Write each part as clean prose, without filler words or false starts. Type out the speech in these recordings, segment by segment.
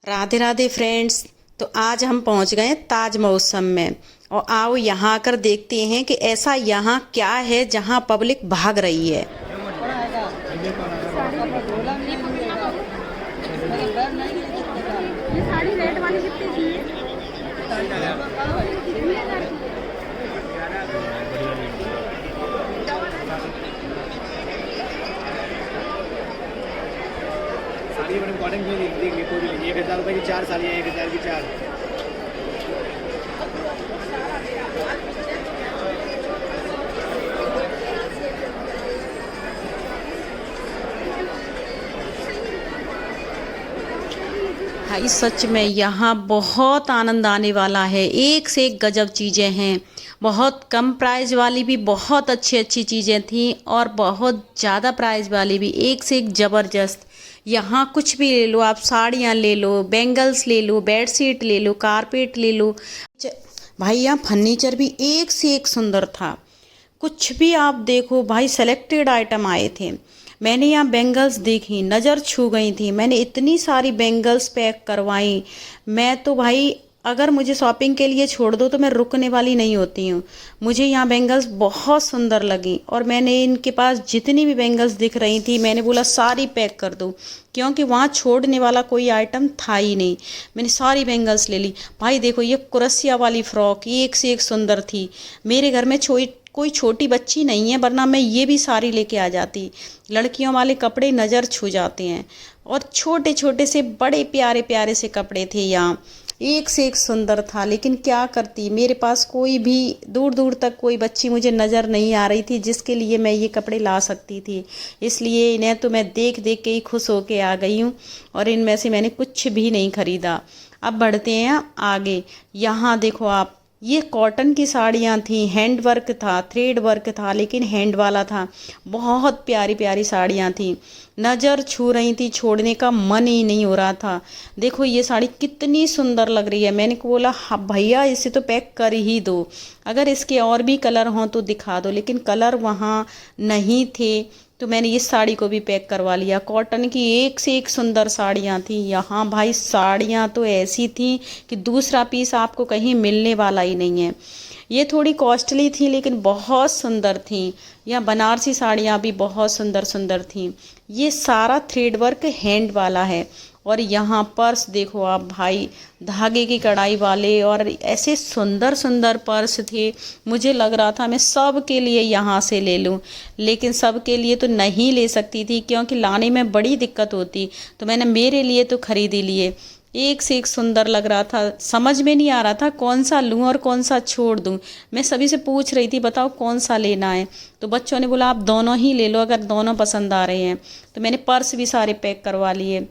Radhe Radhe friends. तो आज हम पहुंच गए ताज मौसम में और आओ यहाँ आकर देखते हैं कि ऐसा यहाँ क्या है जहाँ पब्लिक भाग रही है। ये साड़ी रेड वाली कितने की है? साड़ी मैंने कॉटन की देख ली कोई भी लेंगे 1000 रुपये की 4 साड़ियाँ 1000 की 4। भाई सच में यहाँ बहुत आनंद आने वाला है। एक से एक गजब चीज़ें हैं। बहुत कम प्राइस वाली भी बहुत अच्छी अच्छी चीज़ें थी और बहुत ज़्यादा प्राइस वाली भी एक से एक ज़बरदस्त। यहाँ कुछ भी ले लो, आप साड़ियाँ ले लो, बैंगल्स ले लो, बेडशीट ले लो, कारपेट ले लो। भाई यहाँ फर्नीचर भी एक से एक सुंदर था। कुछ भी आप देखो भाई, सेलेक्टेड आइटम आए थे। मैंने यहाँ बैंगल्स देखी, नज़र छू गई थी। मैंने इतनी सारी बैंगल्स पैक करवाई। मैं तो भाई अगर मुझे शॉपिंग के लिए छोड़ दो तो मैं रुकने वाली नहीं होती हूँ। मुझे यहाँ बैंगल्स बहुत सुंदर लगी और मैंने इनके पास जितनी भी बैंगल्स दिख रही थी मैंने बोला सारी पैक कर दो, क्योंकि वहाँ छोड़ने वाला कोई आइटम था ही नहीं। मैंने सारी बैंगल्स ले ली। भाई देखो ये कुरसिया वाली फ्रॉक एक से एक सुंदर थी। मेरे घर में कोई छोटी बच्ची नहीं है, वरना मैं ये भी सारी लेके आ जाती। लड़कियों वाले कपड़े नज़र छू जाते हैं और छोटे छोटे से बड़े प्यारे प्यारे से कपड़े थे यहाँ, एक से एक सुंदर था। लेकिन क्या करती, मेरे पास कोई भी दूर दूर तक कोई बच्ची मुझे नज़र नहीं आ रही थी जिसके लिए मैं ये कपड़े ला सकती थी। इसलिए इन्हें तो मैं देख देख के ही खुश होके आ गई हूँ और इनमें से मैंने कुछ भी नहीं खरीदा। अब बढ़ते हैं आगे। यहाँ देखो आप, ये कॉटन की साड़ियाँ थी, हैंड वर्क था, थ्रेड वर्क था, लेकिन हैंड वाला था। बहुत प्यारी प्यारी साड़ियाँ थी, नज़र छू रही थी, छोड़ने का मन ही नहीं हो रहा था। देखो ये साड़ी कितनी सुंदर लग रही है। मैंने को बोला हाँ भैया इसे तो पैक कर ही दो, अगर इसके और भी कलर हों तो दिखा दो, लेकिन कलर वहाँ नहीं थे तो मैंने इस साड़ी को भी पैक करवा लिया। कॉटन की एक से एक सुंदर साड़ियाँ थी यहाँ। भाई साड़ियाँ तो ऐसी थी कि दूसरा पीस आपको कहीं मिलने वाला ही नहीं है। ये थोड़ी कॉस्टली थी लेकिन बहुत सुंदर थी। यहाँ बनारसी साड़ियाँ भी बहुत सुंदर सुंदर थी। ये सारा थ्रेड वर्क हैंड वाला है। और यहाँ पर्स देखो आप भाई, धागे की कढ़ाई वाले और ऐसे सुंदर सुंदर पर्स थे। मुझे लग रहा था मैं सब के लिए यहाँ से ले लूँ, लेकिन सब के लिए तो नहीं ले सकती थी क्योंकि लाने में बड़ी दिक्कत होती। तो मैंने मेरे लिए तो खरीद ही लिए। एक से एक सुंदर लग रहा था, समझ में नहीं आ रहा था कौन सा लूँ और कौन सा छोड़ दूँ। मैं सभी से पूछ रही थी बताओ कौन सा लेना है, तो बच्चों ने बोला आप दोनों ही ले लो अगर दोनों पसंद आ रहे हैं। तो मैंने पर्स भी सारे पैक करवा लिए।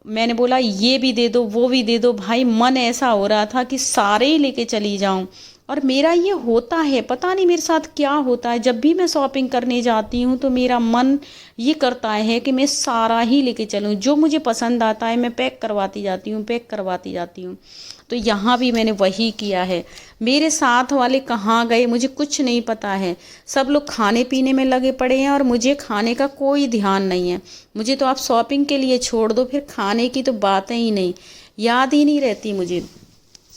मैंने बोला ये भी दे दो वो भी दे दो। भाई मन ऐसा हो रहा था कि सारे ही लेके चली जाऊं। और मेरा ये होता है, पता नहीं मेरे साथ क्या होता है, जब भी मैं शॉपिंग करने जाती हूँ तो मेरा मन ये करता है कि मैं सारा ही लेके चलूँ। जो मुझे पसंद आता है मैं पैक करवाती जाती हूँ, पैक करवाती जाती हूँ। तो यहाँ भी मैंने वही किया है। मेरे साथ वाले कहाँ गए मुझे कुछ नहीं पता है। सब लोग खाने पीने में लगे पड़े हैं और मुझे खाने का कोई ध्यान नहीं है। मुझे तो आप शॉपिंग के लिए छोड़ दो, फिर खाने की तो बातें ही नहीं, याद ही नहीं रहती मुझे।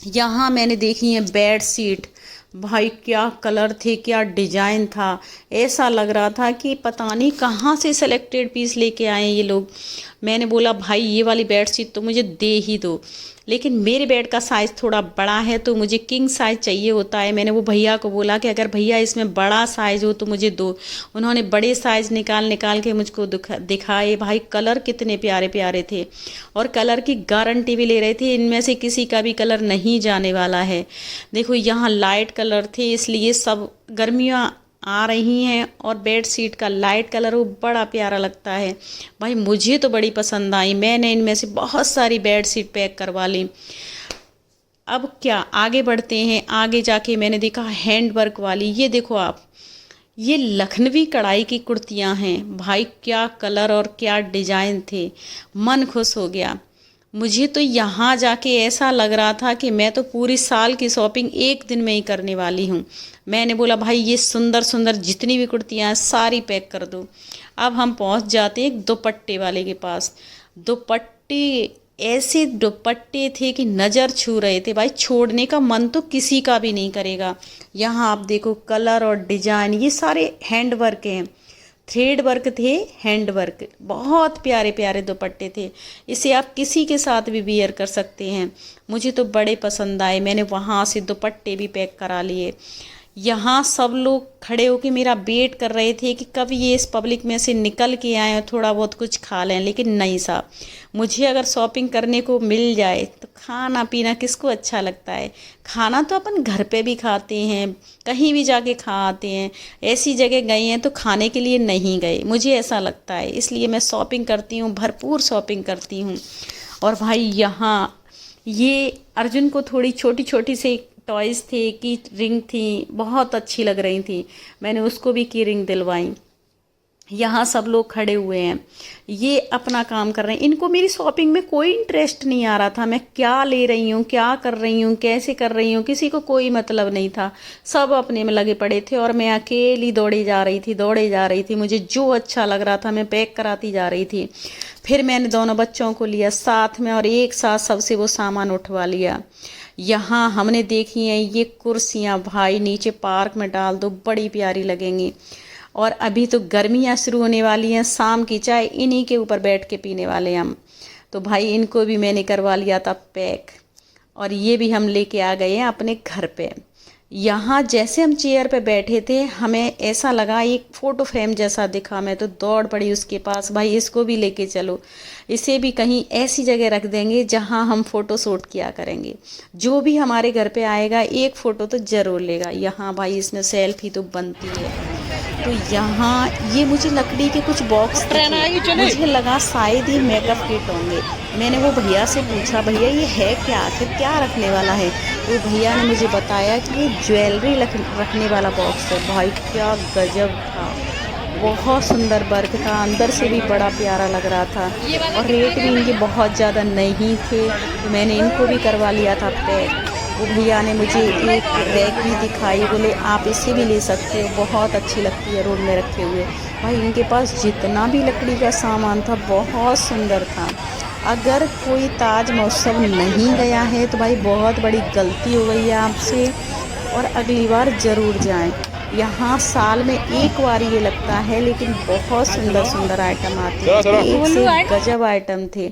यहाँ मैंने देखी है बेड शीट। भाई क्या कलर थे, क्या डिजाइन था। ऐसा लग रहा था कि पता नहीं कहाँ से सेलेक्टेड पीस लेके आए ये लोग। मैंने बोला भाई ये वाली बेड शीट तो मुझे दे ही दो, लेकिन मेरे बेड का साइज़ थोड़ा बड़ा है तो मुझे किंग साइज़ चाहिए होता है। मैंने वो भैया को बोला कि अगर भैया इसमें बड़ा साइज़ हो तो मुझे दो। उन्होंने बड़े साइज़ निकाल निकाल के मुझको दिखाए। भाई कलर कितने प्यारे प्यारे थे और कलर की गारंटी भी ले रहे थे, इनमें से किसी का भी कलर नहीं जाने वाला है। देखो यहाँ लाइट कलर थे, इसलिए सब गर्मियाँ आ रही हैं और बेड शीट का लाइट कलर वो बड़ा प्यारा लगता है। भाई मुझे तो बड़ी पसंद आई। मैंने इनमें से बहुत सारी बेड शीट पैक करवा ली। अब क्या आगे बढ़ते हैं। आगे जाके मैंने देखा हैंड वर्क वाली। ये देखो आप, ये लखनवी कढ़ाई की कुर्तियां हैं। भाई क्या कलर और क्या डिजाइन थे, मन खुश हो गया। मुझे तो यहाँ जाके ऐसा लग रहा था कि मैं तो पूरी साल की शॉपिंग एक दिन में ही करने वाली हूँ। मैंने बोला भाई ये सुंदर सुंदर जितनी भी कुर्तियाँ हैं सारी पैक कर दो। अब हम पहुँच जाते हैं एक दुपट्टे वाले के पास। दुपट्टे ऐसे दुपट्टे थे कि नज़र छू रहे थे भाई, छोड़ने का मन तो किसी का भी नहीं करेगा। यहाँ आप देखो कलर और डिजाइन, ये सारे हैंड वर्क हैं, थ्रेड वर्क थे, हैंड वर्क, बहुत प्यारे प्यारे दुपट्टे थे। इसे आप किसी के साथ भी वियर कर सकते हैं। मुझे तो बड़े पसंद आए, मैंने वहाँ से दुपट्टे भी पैक करा लिए। यहाँ सब लोग खड़े होके मेरा वेट कर रहे थे कि कब ये इस पब्लिक में से निकल के आए और थोड़ा बहुत कुछ खा लें, लेकिन नहीं साहब, मुझे अगर शॉपिंग करने को मिल जाए तो खाना पीना किसको अच्छा लगता है। खाना तो अपन घर पे भी खाते हैं, कहीं भी जाके खा आते हैं, ऐसी जगह गए हैं तो खाने के लिए नहीं गए, मुझे ऐसा लगता है। इसलिए मैं शॉपिंग करती हूँ, भरपूर शॉपिंग करती हूँ। और भाई यहाँ ये अर्जुन को थोड़ी छोटी छोटी से टॉयज़ थे, की रिंग थी, बहुत अच्छी लग रही थी, मैंने उसको भी की रिंग दिलवाई। यहाँ सब लोग खड़े हुए हैं, ये अपना काम कर रहे हैं। इनको मेरी शॉपिंग में कोई इंटरेस्ट नहीं आ रहा था, मैं क्या ले रही हूँ, क्या कर रही हूँ, कैसे कर रही हूँ, किसी को कोई मतलब नहीं था। सब अपने में लगे पड़े थे और मैं अकेली दौड़ी जा रही थी। मुझे जो अच्छा लग रहा था मैं पैक कराती जा रही थी। फिर मैंने दोनों बच्चों को लिया साथ में और एक साथ सबसे वो सामान उठवा लिया। यहाँ हमने देखी हैं ये कुर्सियाँ, भाई नीचे पार्क में डाल दो, बड़ी प्यारी लगेंगी। और अभी तो गर्मियाँ शुरू होने वाली हैं, शाम की चाय इन्हीं के ऊपर बैठ के पीने वाले हम। तो भाई इनको भी मैंने करवा लिया था पैक, और ये भी हम लेके आ गए हैं अपने घर पे। यहाँ जैसे हम चेयर पे बैठे थे, हमें ऐसा लगा एक फ़ोटो फ्रेम जैसा दिखा, मैं तो दौड़ पड़ी उसके पास, भाई इसको भी लेके चलो, इसे भी कहीं ऐसी जगह रख देंगे जहाँ हम फ़ोटो शूट किया करेंगे। जो भी हमारे घर पे आएगा एक फ़ोटो तो ज़रूर लेगा। यहाँ भाई इसमें सेल्फी तो बनती है। तो यहाँ ये मुझे लकड़ी के कुछ बॉक्स दिखे, मुझे लगा शायद ये मेकअप किट होंगे। मैंने वो भैया से पूछा, भैया ये है क्या, आखिर क्या रखने वाला है। वो भैया ने मुझे बताया कि ये ज्वेलरी रखने वाला बॉक्स है। भाई क्या गजब था, बहुत सुंदर वर्क था, अंदर से भी बड़ा प्यारा लग रहा था, और रेट भी इनके बहुत ज़्यादा नहीं थे, तो मैंने इनको भी करवा लिया था पैक। वो भैया ने मुझे एक रैक भी दिखाई, बोले आप इसे भी ले सकते हो, बहुत अच्छी लगती है रोड में रखे हुए। भाई इनके पास जितना भी लकड़ी का सामान था बहुत सुंदर था। अगर कोई ताज महोत्सव नहीं गया है तो भाई बहुत बड़ी गलती हो गई है आपसे, और अगली बार ज़रूर जाएं। यहाँ साल में एक बार ये लगता है, लेकिन बहुत सुंदर सुंदर आइटम आते हैं, एक से एक गजब आइटम थे।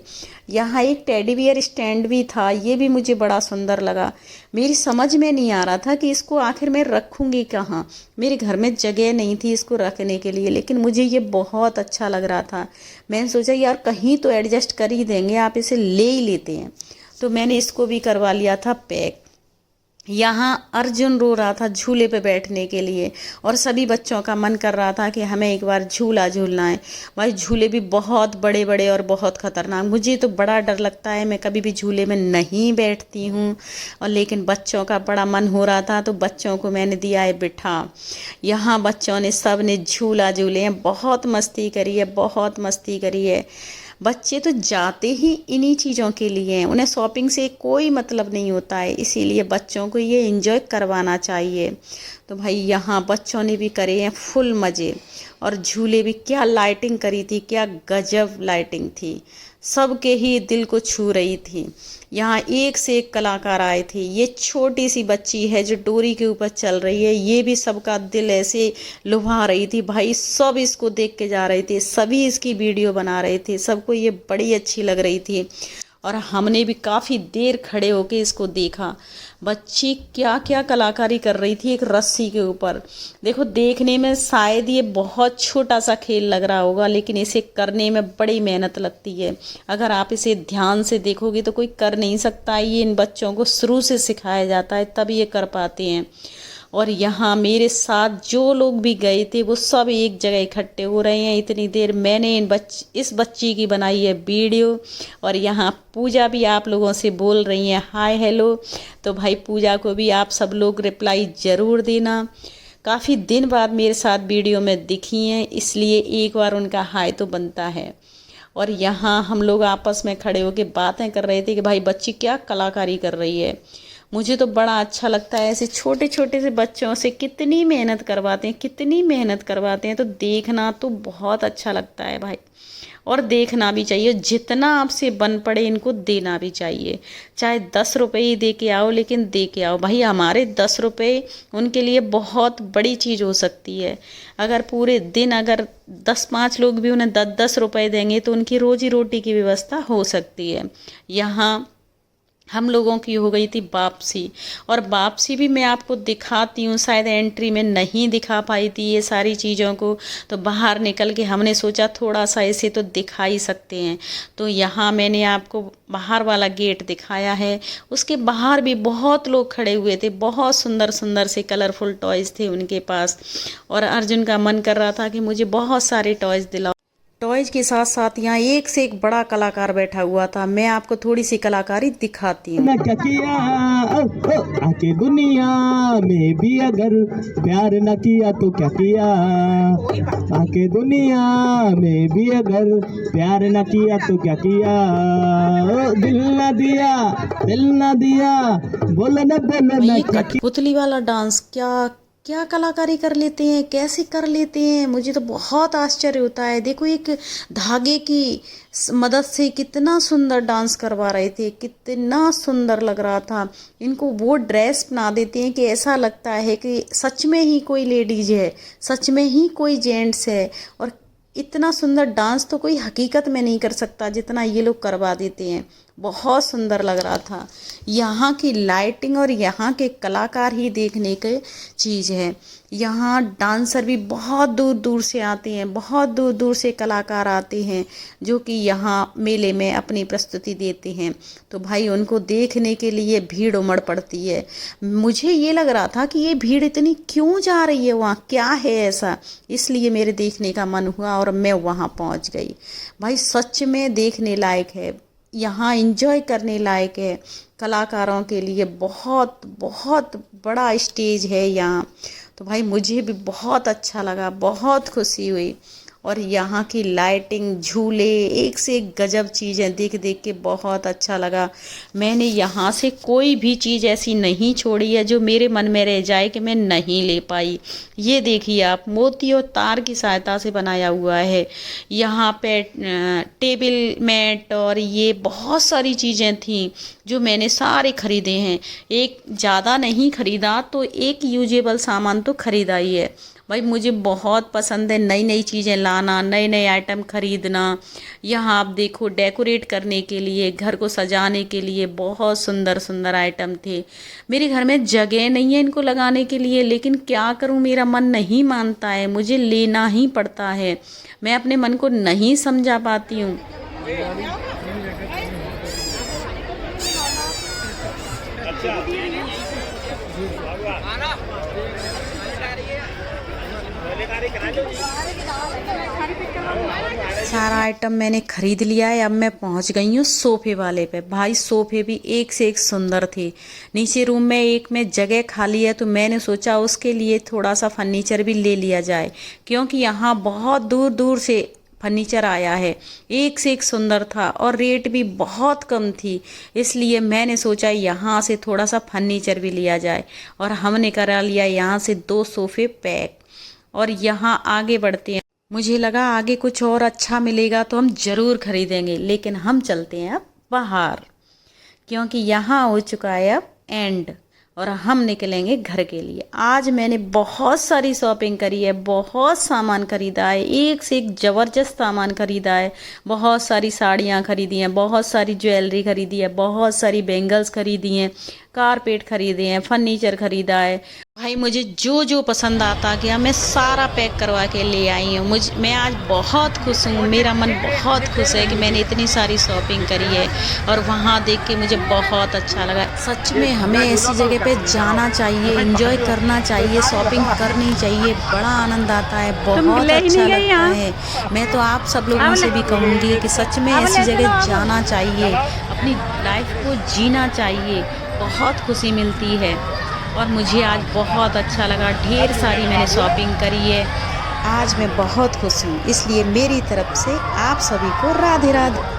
यहाँ एक टेडी बियर स्टैंड भी था, ये भी मुझे बड़ा सुंदर लगा। मेरी समझ में नहीं आ रहा था कि इसको आखिर मैं रखूँगी कहाँ, मेरे घर में जगह नहीं थी इसको रखने के लिए, लेकिन मुझे ये बहुत अच्छा लग रहा था। मैंने सोचा यार कहीं तो एडजस्ट कर ही देंगे, आप इसे ले ही लेते हैं, तो मैंने इसको भी करवा लिया था पैक। यहाँ अर्जुन रो रहा था झूले पे बैठने के लिए, और सभी बच्चों का मन कर रहा था कि हमें एक बार झूला झूलना है। भाई झूले भी बहुत बड़े बड़े और बहुत ख़तरनाक, मुझे तो बड़ा डर लगता है, मैं कभी भी झूले में नहीं बैठती हूँ, और लेकिन बच्चों का बड़ा मन हो रहा था तो बच्चों को मैंने दिया है बिठा। यहाँ बच्चों ने सब ने झूला झूले हैं, बहुत मस्ती करी है, बहुत मस्ती करी है। बच्चे तो जाते ही इन्हीं चीज़ों के लिए हैं, उन्हें शॉपिंग से कोई मतलब नहीं होता है, इसीलिए बच्चों को ये एंजॉय करवाना चाहिए। तो भाई यहाँ बच्चों ने भी करे हैं फुल मज़े, और झूले भी क्या लाइटिंग करी थी, क्या गजब लाइटिंग थी, सबके ही दिल को छू रही थी। यहाँ एक से एक कलाकार आए थे। ये छोटी सी बच्ची है जो डोरी के ऊपर चल रही है, ये भी सबका दिल ऐसे लुभा रही थी। भाई सब इसको देख के जा रहे थे, सभी इसकी वीडियो बना रहे थे, सबको ये बड़ी अच्छी लग रही थी, और हमने भी काफ़ी देर खड़े होके इसको देखा। बच्ची क्या क्या कलाकारी कर रही थी एक रस्सी के ऊपर। देखो देखने में शायद ये बहुत छोटा सा खेल लग रहा होगा, लेकिन इसे करने में बड़ी मेहनत लगती है। अगर आप इसे ध्यान से देखोगे तो कोई कर नहीं सकता, ये इन बच्चों को शुरू से सिखाया जाता है तब ये कर पाते हैं। और यहाँ मेरे साथ जो लोग भी गए थे वो सब एक जगह इकट्ठे हो रहे हैं। इतनी देर मैंने इस बच्ची की बनाई है वीडियो, और यहाँ पूजा भी आप लोगों से बोल रही हैं हाय हेलो। तो भाई पूजा को भी आप सब लोग रिप्लाई ज़रूर देना, काफ़ी दिन बाद मेरे साथ वीडियो में दिखी हैं, इसलिए एक बार उनका हाय तो बनता है। और यहाँ हम लोग आपस में खड़े होकर बातें कर रहे थे कि भाई बच्ची क्या कलाकारी कर रही है। मुझे तो बड़ा अच्छा लगता है ऐसे छोटे छोटे से बच्चों से कितनी मेहनत करवाते हैं, कितनी मेहनत करवाते हैं। तो देखना तो बहुत अच्छा लगता है भाई, और देखना भी चाहिए। जितना आपसे बन पड़े इनको देना भी चाहिए, चाहे 10 रुपये ही दे के आओ, लेकिन दे के आओ भाई। हमारे 10 रुपये उनके लिए बहुत बड़ी चीज़ हो सकती है। अगर पूरे दिन अगर 10-5 लोग भी उन्हें 10-10 रुपये देंगे तो उनकी रोजी रोटी की व्यवस्था हो सकती है। यहाँ हम लोगों की हो गई थी वापसी, और वापसी भी मैं आपको दिखाती हूँ। शायद एंट्री में नहीं दिखा पाई थी ये सारी चीज़ों को, तो बाहर निकल के हमने सोचा थोड़ा सा ऐसे तो दिखा ही सकते हैं। तो यहाँ मैंने आपको बाहर वाला गेट दिखाया है। उसके बाहर भी बहुत लोग खड़े हुए थे, बहुत सुंदर सुंदर से कलरफुल टॉयज़ थे उनके पास, और अर्जुन का मन कर रहा था कि मुझे बहुत सारे टॉयज़ दिलाओ। टॉयज के साथ साथ यहाँ एक से एक बड़ा कलाकार बैठा हुआ था। मैं आपको थोड़ी सी कलाकारी दिखाती हूँ। क्या किया आके दुनिया में भी अगर प्यार न किया तो क्या किया, आके दुनिया में भी अगर प्यार न किया तो क्या किया, दिल न दिया, दिल न दिया, बोलो न ये कठपुतली वाला डांस क्या क्या कलाकारी कर लेते हैं, कैसे कर लेते हैं, मुझे तो बहुत आश्चर्य होता है। देखो एक धागे की मदद से कितना सुंदर डांस करवा रहे थे, कितना सुंदर लग रहा था। इनको वो ड्रेस बना देते हैं कि ऐसा लगता है कि सच में ही कोई लेडीज है, सच में ही कोई जेंट्स है। और इतना सुंदर डांस तो कोई हकीकत में नहीं कर सकता जितना ये लोग करवा देते हैं। बहुत सुंदर लग रहा था। यहाँ की लाइटिंग और यहाँ के कलाकार ही देखने की चीज़ है। यहाँ डांसर भी बहुत दूर दूर से आते हैं, बहुत दूर दूर से कलाकार आते हैं जो कि यहाँ मेले में अपनी प्रस्तुति देते हैं। तो भाई उनको देखने के लिए भीड़ उमड़ पड़ती है। मुझे ये लग रहा था कि ये भीड़ इतनी क्यों जा रही है, वहाँ क्या है ऐसा, इसलिए मेरे देखने का मन हुआ और मैं वहाँ पहुँच गई। भाई सच में देखने लायक है, यहाँ एंजॉय करने लायक है। कलाकारों के लिए बहुत बहुत बड़ा स्टेज है यहाँ। तो भाई मुझे भी बहुत अच्छा लगा, बहुत खुशी हुई। और यहाँ की लाइटिंग, झूले, एक से एक गजब चीज़ें देख देख के बहुत अच्छा लगा। मैंने यहाँ से कोई भी चीज़ ऐसी नहीं छोड़ी है जो मेरे मन में रह जाए कि मैं नहीं ले पाई। ये देखिए आप, मोती और तार की सहायता से बनाया हुआ है। यहाँ पे टेबल मैट और ये बहुत सारी चीज़ें थी जो मैंने सारे ख़रीदे हैं। एक ज़्यादा नहीं ख़रीदा तो एक यूजेबल सामान तो ख़रीदा ही है। भाई मुझे बहुत पसंद है नई नई चीज़ें लाना, नए नए आइटम ख़रीदना। यहाँ आप देखो डेकोरेट करने के लिए, घर को सजाने के लिए बहुत सुंदर सुंदर आइटम थे। मेरे घर में जगह नहीं है इनको लगाने के लिए, लेकिन क्या करूँ, मेरा मन नहीं मानता है, मुझे लेना ही पड़ता है। मैं अपने मन को नहीं समझा पाती हूँ। सारा आइटम मैंने खरीद लिया है। अब मैं पहुंच गई हूँ सोफ़े वाले पे। भाई सोफ़े भी एक से एक सुंदर थे। नीचे रूम में एक में जगह खाली है तो मैंने सोचा उसके लिए थोड़ा सा फर्नीचर भी ले लिया जाए, क्योंकि यहाँ बहुत दूर दूर से फर्नीचर आया है। एक से एक सुंदर था और रेट भी बहुत कम थी, इसलिए मैंने सोचा यहाँ से थोड़ा सा फर्नीचर भी लिया जाए। और हमने करा लिया यहाँ से 2 सोफ़े पैक। और यहाँ आगे बढ़ते हैं। मुझे लगा आगे कुछ और अच्छा मिलेगा तो हम ज़रूर खरीदेंगे, लेकिन हम चलते हैं अब बाहर, क्योंकि यहाँ हो चुका है अब एंड और हम निकलेंगे घर के लिए। आज मैंने बहुत सारी शॉपिंग करी है, बहुत सामान खरीदा है, एक से एक ज़बरदस्त सामान खरीदा है। बहुत सारी साड़ियाँ खरीदी हैं, बहुत सारी ज्वेलरी खरीदी है, बहुत सारी बैंगल्स खरीदी हैं, कारपेट खरीदे हैं, फर्नीचर खरीदा है। भाई मुझे जो जो पसंद आता गया मैं सारा पैक करवा के ले आई हूँ। मैं आज बहुत खुश हूँ, मेरा मन बहुत खुश है कि मैंने इतनी सारी शॉपिंग करी है और वहाँ देख के मुझे बहुत अच्छा लगा। सच में हमें ऐसी जगह पे जाना चाहिए, एंजॉय करना चाहिए, शॉपिंग करनी चाहिए, बड़ा आनंद आता है, बहुत अच्छा लगता है। मैं तो आप सब लोगों से भी कहूँगी कि सच में ऐसी जगह जाना चाहिए, अपनी लाइफ को जीना चाहिए, बहुत खुशी मिलती है। और मुझे आज बहुत अच्छा लगा, ढेर सारी मैंने शॉपिंग करी है। आज मैं बहुत खुश हूँ, इसलिए मेरी तरफ से आप सभी को राधे राधे।